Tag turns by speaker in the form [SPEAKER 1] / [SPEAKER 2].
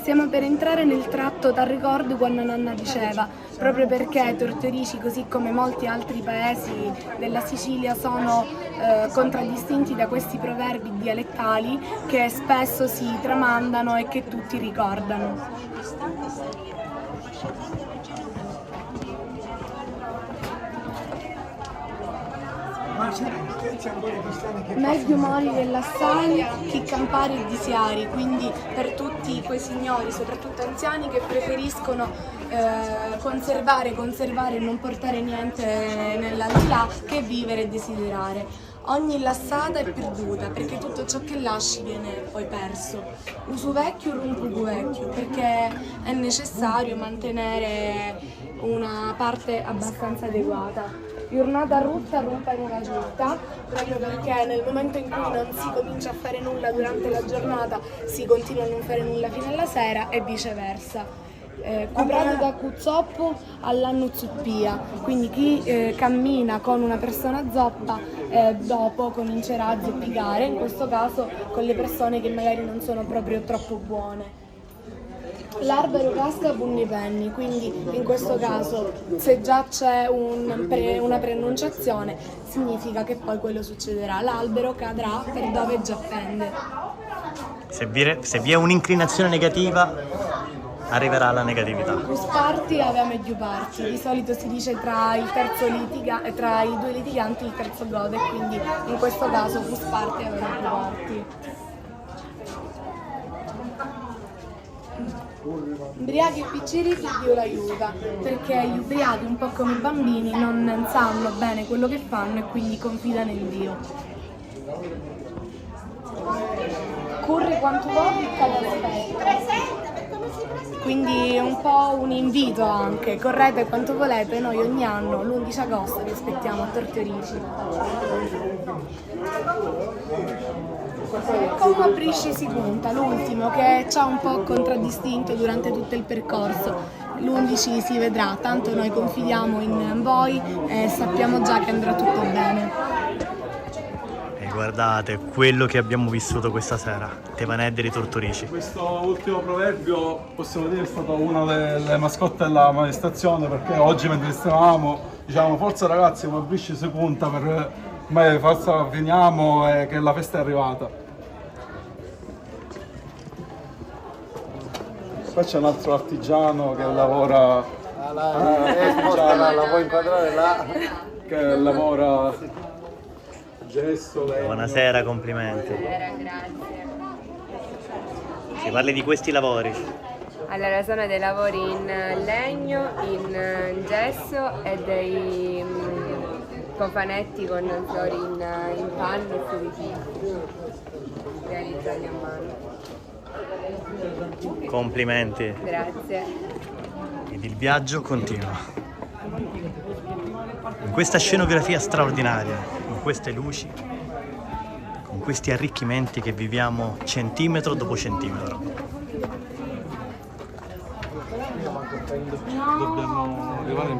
[SPEAKER 1] Stiamo per entrare nel tratto dal ricordo quando Nanna diceva, proprio perché Tortorici, così come molti altri paesi della Sicilia, sono contraddistinti da questi proverbi dialettali che spesso si tramandano e che tutti ricordano. Meglio mori dell'assai che campari e disiari, quindi per tutti quei signori, soprattutto anziani, che preferiscono conservare e non portare niente nell'aldilà che vivere e desiderare. Ogni lassata è perduta, perché tutto ciò che lasci viene poi perso. Uso vecchio, rumpugu vecchio, perché è necessario mantenere una parte abbastanza adeguata. Giornata rutta rompa in una giornata, proprio perché nel momento in cui non si comincia a fare nulla durante la giornata si continua a non fare nulla fino alla sera e viceversa. Comprato da Cuzzoppo all'anno zuppia, quindi chi cammina con una persona zoppa dopo comincerà a zoppicare, in questo caso con le persone che magari non sono proprio troppo buone. L'albero casca punni penni, quindi in questo caso se già c'è una preannunciazione significa che poi quello succederà, l'albero cadrà per dove già pende.
[SPEAKER 2] Se vi è un'inclinazione negativa, arriverà la negatività.
[SPEAKER 1] Plus parti aveva meglio parti, di solito si dice tra i due litiganti il terzo gode, quindi in questo caso plus parti aveva meglio parti. Ubriachi e picciri che Dio l'aiuta, perché gli ubriachi, un po' come i bambini, non sanno bene quello che fanno e quindi confidano in Dio. Corri quanto vuoi, cada aspetto. Quindi è un po' un invito anche, correte quanto volete, noi ogni anno l'11 agosto vi aspettiamo a Tortorici. Come a Brisce si punta, l'ultimo che ci ha un po' contraddistinto durante tutto il percorso. L'11 si vedrà, tanto noi confidiamo in voi e sappiamo già che andrà tutto bene.
[SPEAKER 2] E guardate quello che abbiamo vissuto questa sera, Tevaneddi di Tortorici.
[SPEAKER 3] Questo ultimo proverbio possiamo dire è stata una delle mascotte della manifestazione, perché oggi mentre stavamo diciamo forza ragazzi, come Brisce si punta, per forza veniamo e che la festa è arrivata. Qua c'è un altro artigiano che lavora,
[SPEAKER 4] la vuoi inquadrare là?
[SPEAKER 3] che lavora gesso, legno.
[SPEAKER 2] Buonasera, complimenti.
[SPEAKER 5] Buonasera, grazie.
[SPEAKER 2] Ci parli di questi lavori?
[SPEAKER 5] Allora, sono dei lavori in legno, in gesso e dei cofanetti con fiori in panno e fiorifici realizzati a mano.
[SPEAKER 2] Complimenti.
[SPEAKER 5] Grazie.
[SPEAKER 2] Ed il viaggio continua. In questa scenografia straordinaria, con queste luci, con questi arricchimenti che viviamo centimetro dopo centimetro.
[SPEAKER 3] Dobbiamo arrivare in